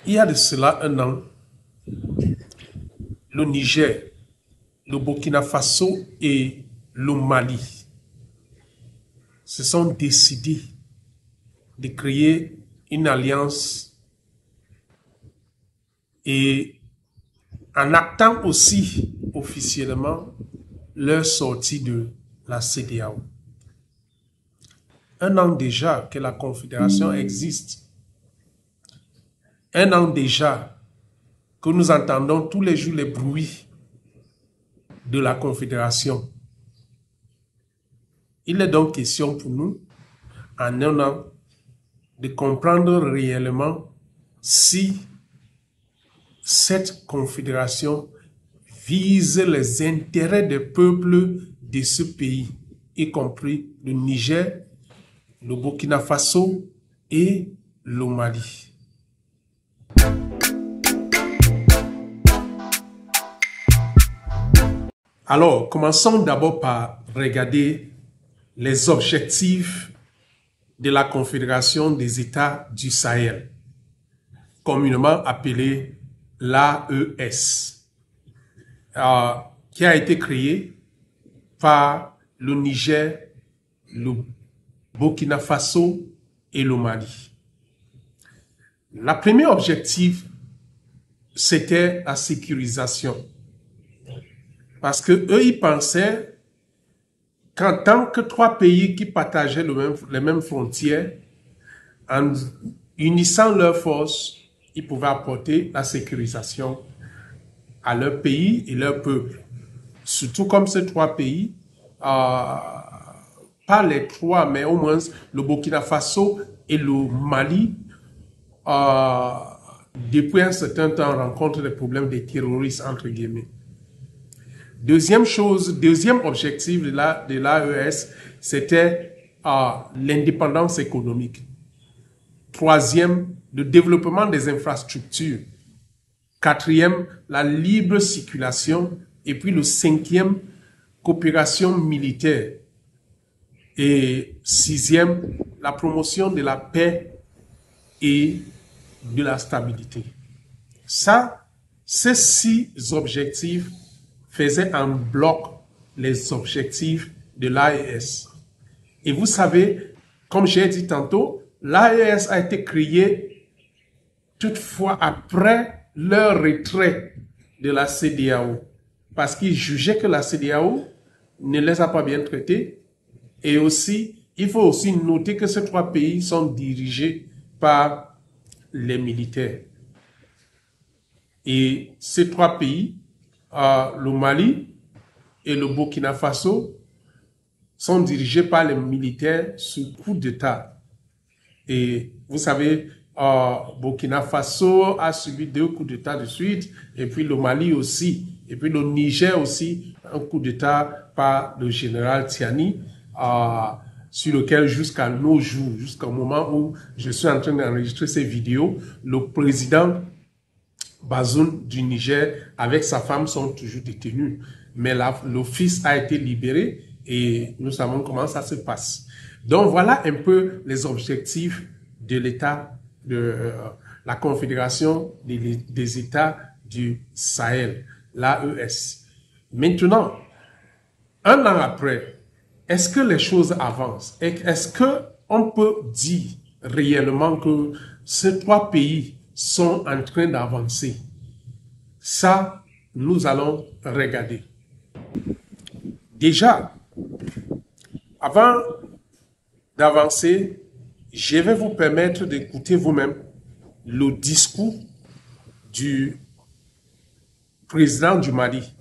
Il y a de cela un an, le Niger, le Burkina Faso et le Mali se sont décidés de créer une alliance et en actant aussi officiellement leur sortie de la CEDEAO. Un an déjà que la Confédération existe. Un an déjà que nous entendons tous les jours les bruits de la Confédération. Il est donc question pour nous, en un an, de comprendre réellement si cette confédération vise les intérêts des peuples de ce pays, y compris le Niger, le Burkina Faso et le Mali. Alors, commençons d'abord par regarder les objectifs de la Confédération des États du Sahel, communément appelée l'AES, qui a été créée par le Niger, le Burkina Faso et le Mali. Le premier objectif, c'était la sécurisation. Parce que eux, ils pensaient qu'en tant que trois pays qui partageaient les mêmes frontières, en unissant leurs forces, ils pouvaient apporter la sécurisation à leur pays et leur peuple. Surtout comme ces trois pays, pas les trois, mais au moins le Burkina Faso et le Mali, depuis un certain temps, rencontrent des problèmes de terroristes, entre guillemets. Deuxième objectif de l'AES, c'était l'indépendance économique. Troisième, le développement des infrastructures. Quatrième, la libre circulation. Et puis le cinquième, coopération militaire. Et sixième, la promotion de la paix et de la stabilité. Ça, ces 6 objectifs faisaient en bloc les objectifs de l'AES. Et vous savez, comme j'ai dit tantôt, l'AES a été créée toutefois après leur retrait de la CEDEAO, parce qu'ils jugeaient que la CEDEAO ne les a pas bien traités. Et aussi, il faut aussi noter que ces 3 pays sont dirigés par les militaires. Et ces 3 pays, le Mali et le Burkina Faso, sont dirigés par les militaires sous coup d'État. Et vous savez, Burkina Faso a subi 2 coups d'État de suite, et puis le Mali aussi, et puis le Niger aussi, un coup d'État par le général Tiani, sur lequel jusqu'à nos jours, jusqu'au moment où je suis en train d'enregistrer ces vidéos, le président Bazoum du Niger avec sa femme sont toujours détenus. Mais le fils a été libéré et nous savons comment ça se passe. Donc voilà un peu les objectifs de l'État, de la Confédération des États du Sahel, l'AES. Maintenant, un an après, est-ce que les choses avancent? Est-ce qu'on peut dire réellement que ces 3 pays sont en train d'avancer? Ça, nous allons regarder. Déjà, avant d'avancer, je vais vous permettre d'écouter vous-même le discours du président du Mali,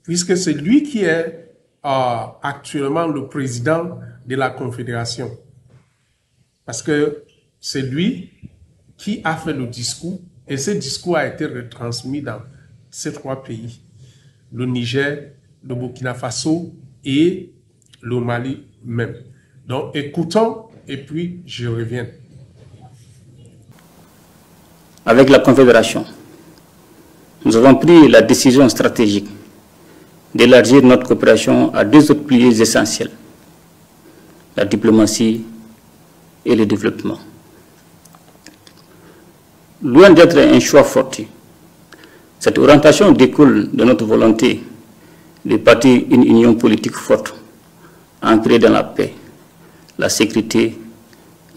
puisque c'est lui qui est actuellement le président de la Confédération. Parce que c'est lui qui a fait le discours et ce discours a été retransmis dans ces 3 pays, le Niger, le Burkina Faso et le Mali même. Donc écoutons et puis je reviens. Avec la Confédération, nous avons pris la décision stratégique d'élargir notre coopération à 2 autres piliers essentiels, la diplomatie et le développement. loin d'être un choix fortuit. Cette orientation découle de notre volonté de bâtir une union politique forte, ancrée dans la paix, la sécurité,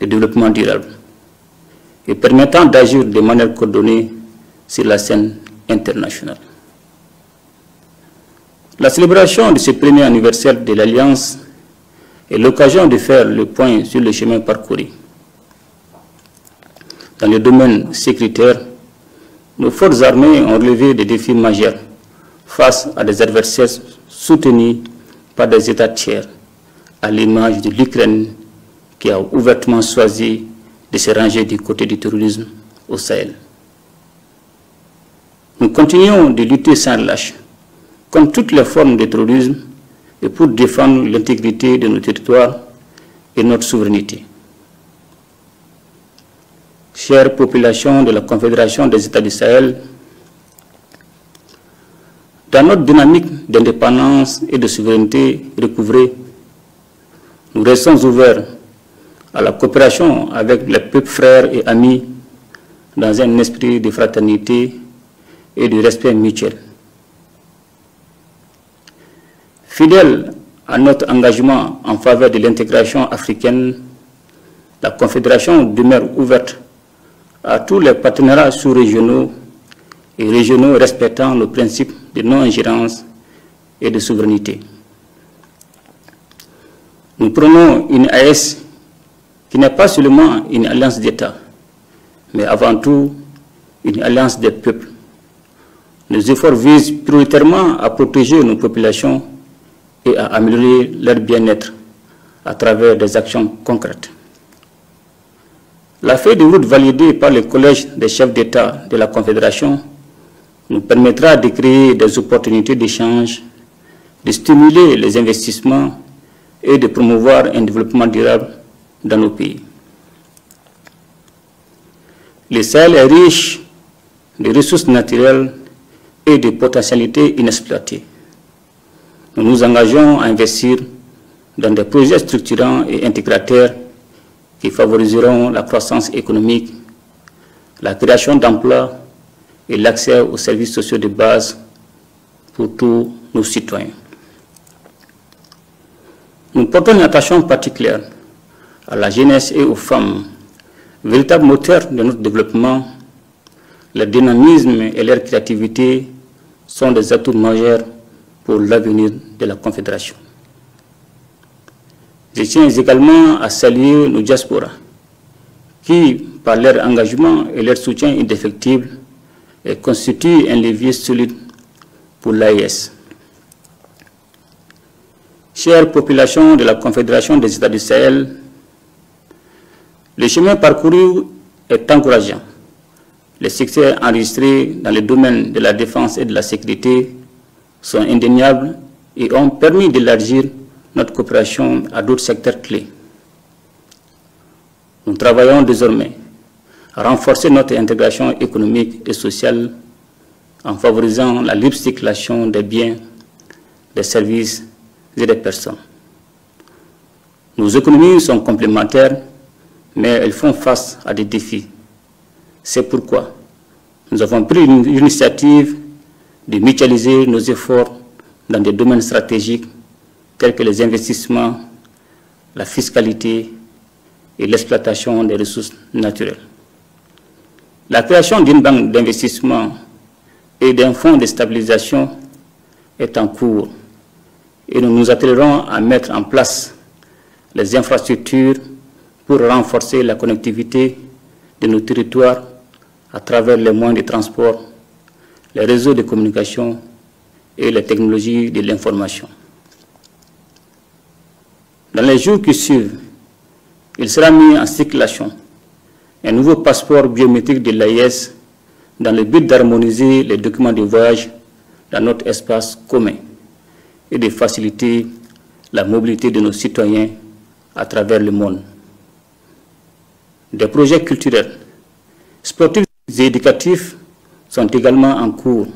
le développement durable, et permettant d'agir de manière coordonnée sur la scène internationale. La célébration de ce premier anniversaire de l'Alliance est l'occasion de faire le point sur le chemin parcouru. Dans le domaine sécuritaire, nos forces armées ont relevé des défis majeurs face à des adversaires soutenus par des États tiers, à l'image de l'Ukraine qui a ouvertement choisi de se ranger du côté du terrorisme au Sahel. Nous continuons de lutter sans relâche contre toutes les formes de terrorisme et pour défendre l'intégrité de nos territoires et notre souveraineté. Chère population de la Confédération des États du Sahel, dans notre dynamique d'indépendance et de souveraineté recouvrée, nous restons ouverts à la coopération avec les peuples frères et amis dans un esprit de fraternité et de respect mutuel. Fidèle à notre engagement en faveur de l'intégration africaine, la Confédération demeure ouverte à tous les partenariats sous-régionaux et régionaux respectant nos principes de non-ingérence et de souveraineté. Nous prenons une AES qui n'est pas seulement une alliance d'États, mais avant tout une alliance des peuples. Nos efforts visent prioritairement à protéger nos populations et à améliorer leur bien-être à travers des actions concrètes. La feuille de route validée par le Collège des chefs d'État de la Confédération nous permettra de créer des opportunités d'échange, de stimuler les investissements et de promouvoir un développement durable dans nos pays. Le Sahel est riche de ressources naturelles et de potentialités inexploitées. Nous nous engageons à investir dans des projets structurants et intégrateurs qui favoriseront la croissance économique, la création d'emplois et l'accès aux services sociaux de base pour tous nos citoyens. Nous portons une attention particulière à la jeunesse et aux femmes, véritables moteurs de notre développement. Leur dynamisme et leur créativité sont des atouts majeurs pour l'avenir de la Confédération. Je tiens également à saluer nos diasporas qui, par leur engagement et leur soutien indéfectible, constituent un levier solide pour l'AES. Chère population de la Confédération des États du Sahel, le chemin parcouru est encourageant. Les succès enregistrés dans le domaine de la défense et de la sécurité sont indéniables et ont permis d'élargir notre coopération à d'autres secteurs clés. Nous travaillons désormais à renforcer notre intégration économique et sociale en favorisant la libre circulation des biens, des services et des personnes. Nos économies sont complémentaires, mais elles font face à des défis. C'est pourquoi nous avons pris l'initiative de mutualiser nos efforts dans des domaines stratégiques tels que les investissements, la fiscalité et l'exploitation des ressources naturelles. La création d'une banque d'investissement et d'un fonds de stabilisation est en cours et nous nous attellerons à mettre en place les infrastructures pour renforcer la connectivité de nos territoires à travers les moyens de transport, les réseaux de communication et les technologies de l'information. Dans les jours qui suivent, il sera mis en circulation un nouveau passeport biométrique de l'AES dans le but d'harmoniser les documents de voyage dans notre espace commun et de faciliter la mobilité de nos citoyens à travers le monde. Des projets culturels, sportifs et éducatifs sont également en cours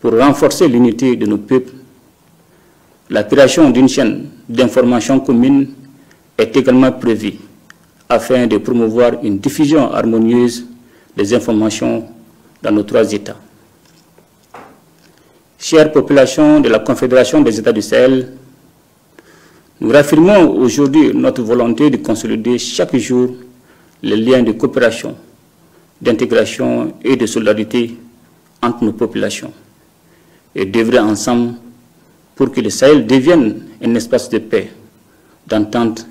pour renforcer l'unité de nos peuples. La création d'une chaîne d'information commune est également prévue afin de promouvoir une diffusion harmonieuse des informations dans nos 3 États. Chère population de la Confédération des États du Sahel, nous réaffirmons aujourd'hui notre volonté de consolider chaque jour les liens de coopération, d'intégration et de solidarité entre nos populations et d'œuvrer ensemble pour que le Sahel devienne un espace de paix, d'entente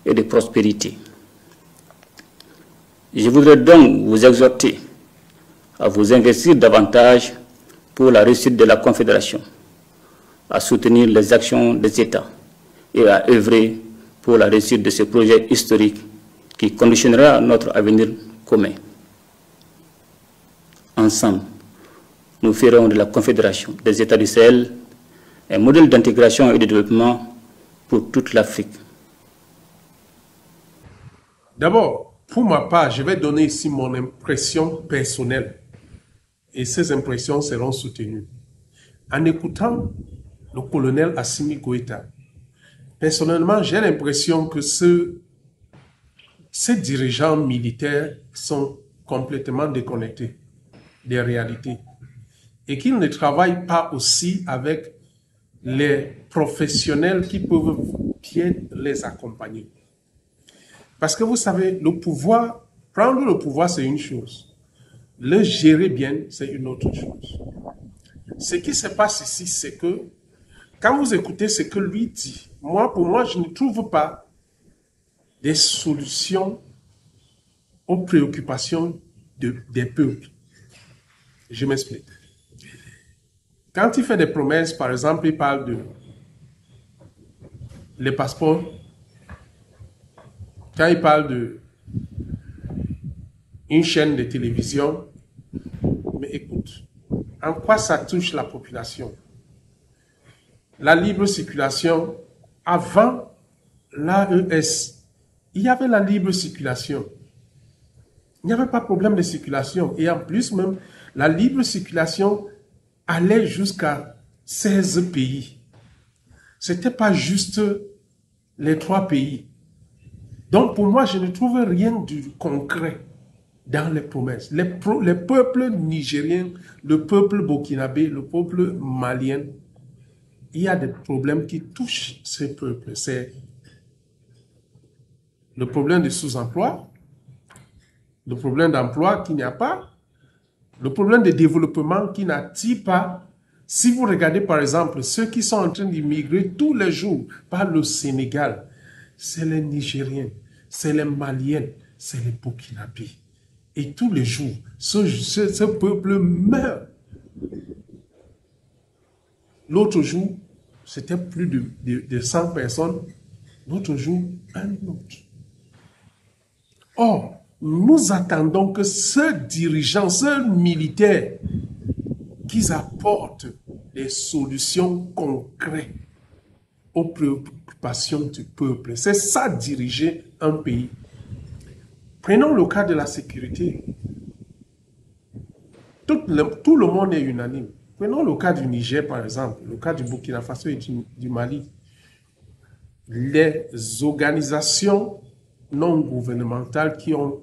et de prospérité. Je voudrais donc vous exhorter à vous investir davantage pour la réussite de la Confédération, à soutenir les actions des États et à œuvrer pour la réussite de ce projet historique qui conditionnera notre avenir commun. Ensemble, nous ferons de la Confédération des États du Sahel un modèle d'intégration et de développement pour toute l'Afrique. D'abord, pour ma part, je vais donner ici mon impression personnelle. Et ces impressions seront soutenues. En écoutant le colonel Assimi Goïta, personnellement, j'ai l'impression que ces dirigeants militaires sont complètement déconnectés des réalités et qu'ils ne travaillent pas aussi avec les professionnels qui peuvent bien les accompagner. Parce que vous savez, le pouvoir, prendre le pouvoir, c'est une chose. Le gérer bien, c'est une autre chose. Ce qui se passe ici, c'est que quand vous écoutez ce que lui dit, pour moi, je ne trouve pas des solutions aux préoccupations des peuples. Je m'explique. Quand il fait des promesses, par exemple, il parle de les passeports. Quand il parle de une chaîne de télévision, mais écoute, en quoi ça touche la population? La libre circulation, avant l'AES, il y avait la libre circulation. Il n'y avait pas de problème de circulation. Et en plus même, la libre circulation allait jusqu'à 16 pays. Ce n'était pas juste les 3 pays. Donc pour moi, je ne trouve rien de concret dans les promesses. Les peuples nigériens, le peuple burkinabé, le peuple malien, il y a des problèmes qui touchent ces peuples. C'est le problème de sous-emploi, le problème d'emploi qu'il n'y a pas, le problème de développement qui n'attire pas. Si vous regardez par exemple ceux qui sont en train d'immigrer tous les jours par le Sénégal, c'est les Nigériens, c'est les Maliens, c'est les Burkinabés. Et tous les jours, ce peuple meurt. L'autre jour, c'était plus de 100 personnes. L'autre jour, un autre. Or, nous attendons que ce dirigeant, ce militaire, qu'ils apportent des solutions concrètes aux préoccupations du peuple. C'est ça, diriger un pays. Prenons le cas de la sécurité. Tout le monde est unanime. Prenons le cas du Niger, par exemple, le cas du Burkina Faso et du Mali. Les organisations non gouvernementales qui ont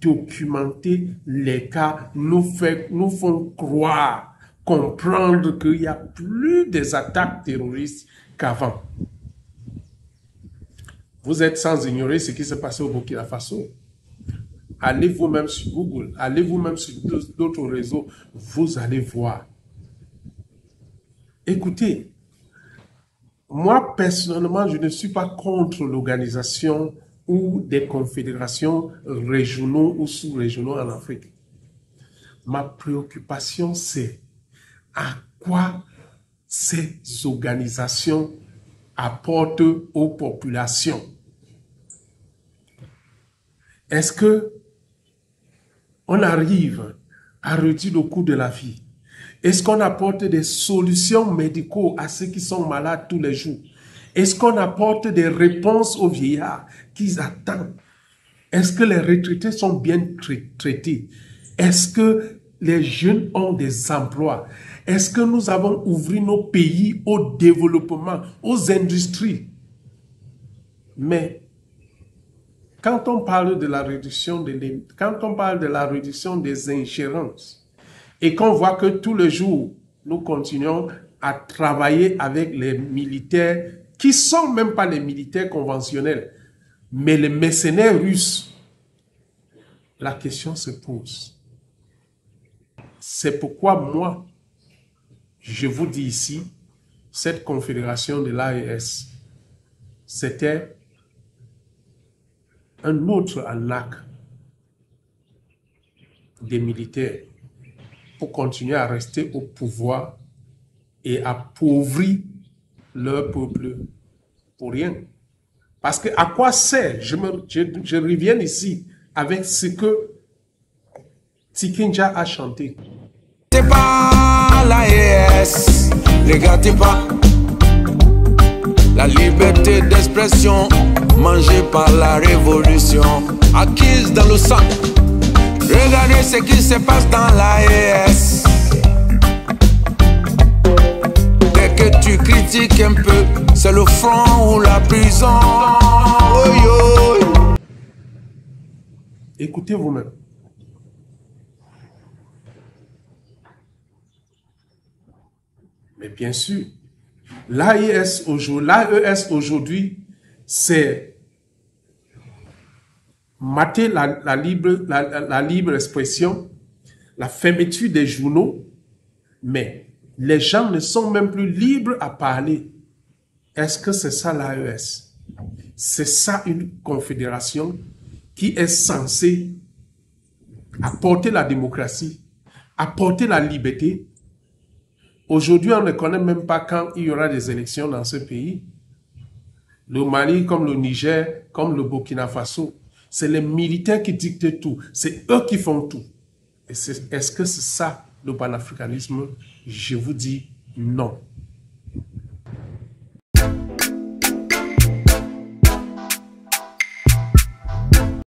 documenté les cas nous font croire, comprendre qu'il y a plus des attaques terroristes qu'avant. Vous êtes sans ignorer ce qui s'est passé au Burkina Faso. Allez vous-même sur Google, allez vous-même sur d'autres réseaux, vous allez voir. Écoutez, moi personnellement, je ne suis pas contre l'organisation ou des confédérations régionaux ou sous-régionaux en Afrique. Ma préoccupation, c'est à quoi ces organisations apportent aux populations. Est-ce que on arrive à réduire le coût de la vie? Est-ce qu'on apporte des solutions médicales à ceux qui sont malades tous les jours? Est-ce qu'on apporte des réponses aux vieillards qu'ils attendent? Est-ce que les retraités sont bien traités? Est-ce que les jeunes ont des emplois? Est-ce que nous avons ouvert nos pays au développement, aux industries? Mais quand on parle de la réduction des ingérences et qu'on voit que tous les jours, nous continuons à travailler avec les militaires qui ne sont même pas les militaires conventionnels, mais les mercenaires russes, la question se pose. C'est pourquoi moi, je vous dis ici, cette confédération de l'AES, c'était un autre arnaque des militaires pour continuer à rester au pouvoir et appauvrir leur peuple pour rien. Parce que à quoi sert, je reviens ici avec ce que Tikinja a chanté. C'est pas l'AES, regardez pas la liberté d'expression mangée par la révolution, acquise dans le sang. Regardez ce qui se passe dans l'AES. Dès que tu critiques un peu, c'est le front ou la prison. Oh, yo. Écoutez vous-même. Mais bien sûr, l'AES aujourd'hui, c'est mater la libre expression, la fermeture des journaux, mais les gens ne sont même plus libres à parler. Est-ce que c'est ça l'AES? C'est ça une confédération qui est censée apporter la démocratie, apporter la liberté. Aujourd'hui, on ne connaît même pas quand il y aura des élections dans ce pays. Le Mali, comme le Niger, comme le Burkina Faso, c'est les militaires qui dictent tout. C'est eux qui font tout. Est-ce que c'est ça le panafricanisme? Je vous dis non.